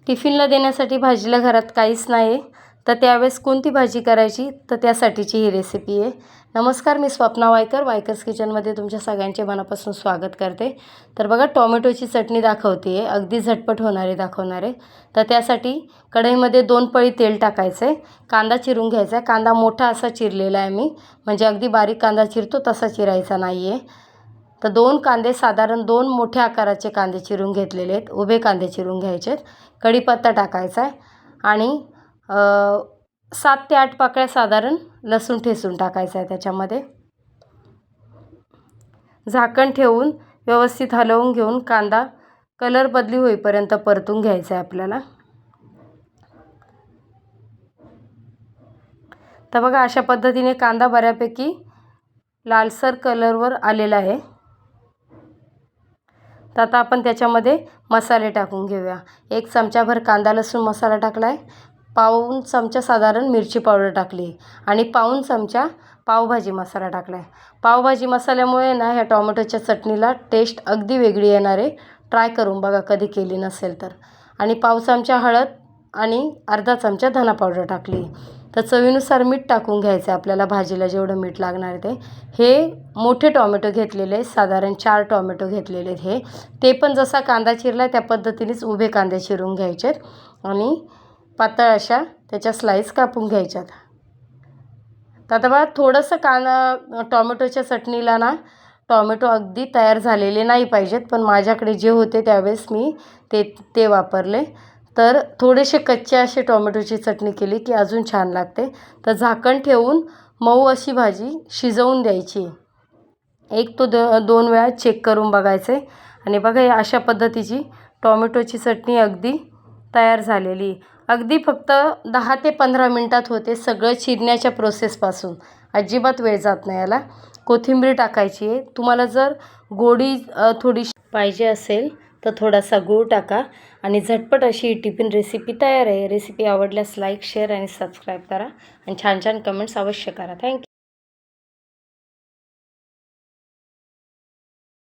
टिफिनला देण्यासाठी भाजीला घरात काहीच नाही तर त्यावेळेस कोणती भाजी करायची तर त्यासाठीची ही रेसिपी आहे। नमस्कार, मी स्वप्ना वायकर, वायकर्स किचनमध्ये तुमच्या सगळ्यांचे मनापासून स्वागत करते। तर बघा, टोमॅटोची चटणी दाखवते आहे, अगदी झटपट होणारे दाखवणार आहे। तर त्यासाठी कढईमध्ये 2 पळी तेल टाकायचं आहे, कांदा चिरून घ्यायचा आहे। कांदा मोठा असा चिरलेला आहे मी, म्हणजे अगदी बारीक कांदा चिरतो तसा चिरायचा नाही आहे। तर 2 कांदे, साधारण 2 मोठ्या आकाराचे कांदे चिरून घेतलेले आहेत, उभे कांदे चिरून घ्यायचे आहेत। कढीपत्ता टाकायचा आहे आणि 7 ते 8 पाकळ्या साधारण लसूण ठेचून टाकायचा आहे त्याच्यामध्ये। झाकण ठेवून व्यवस्थित हलवून घेऊन कांदा कलर बदली होईपर्यंत परतून घ्यायचा आहे आपल्याला। तर बघा, अशा पद्धतीने कांदा बऱ्यापैकी लालसर कलरवर आलेला आहे। तर आता आपण त्याच्यामध्ये मसाले टाकून घेऊया। 1 चमचाभर कांदा लसूण मसाला टाकला आहे, पाऊण चमचा साधारण मिरची पावडर टाकली आणि पाऊण चमचा पावभाजी मसाला टाकला आहे। पावभाजी मसाल्यामुळे ना ह्या टोमॅटोच्या चटणीला टेस्ट अगदी वेगळी येणार आहे, ट्राय करून बघा कधी केली नसेल तर। आणि पाव चमचा हळद आणि अर्धा चमचा धना पावडर टाकली। तर चवीनुसार मीठ टाकून घ्यायचं आहे आपल्याला, भाजीला जेवढं मीठ लागणार आहे ते। हे मोठे टोमॅटो घेतलेले आहेत, साधारण 4 टोमॅटो घेतलेले आहेत ते पण जसा कांदा चिरला त्या पद्धतीनेच उभे कांदे चिरून घ्यायचे आणि पातळ अशा त्याच्या स्लाइस कापून घ्यायच्यात। तर आता बघा, थोडंसं टोमॅटोच्या चटणीला ना टोमॅटो अगदी तयार झालेले नाही पाहिजेत, पण माझ्याकडे जे होते त्यावेळेस मी ते वापरले। तर थोडेसे कच्चे असे टोमॅटोची चटणी केली की अजून छान लागते। तर झाकण ठेवून मऊ अशी भाजी शिजवून द्यायची। 1 ते 2 वेळा चेक करून बघायचे आणि बघा, या अशा पद्धतीची टोमॅटोची चटणी अगदी तयार झालेली। अगदी फक्त 10 ते 15 मिनटात होते, सगळं चिरण्याच्या प्रोसेसपासून अजिबात वेळ जात नाही याला। कोथिंबीर टाकायची आहे, तुम्हाला जर गोडी थोडीशी पाहिजे असेल तर थोडासा गूळ टाका आणि झटपट अशी टिफिन रेसिपी तयार आहे। रेसिपी आवडल्यास लाईक, शेअर आणि सबस्क्राईब करा आणि छान छान कमेंट्स अवश्य करा। थँक्यू।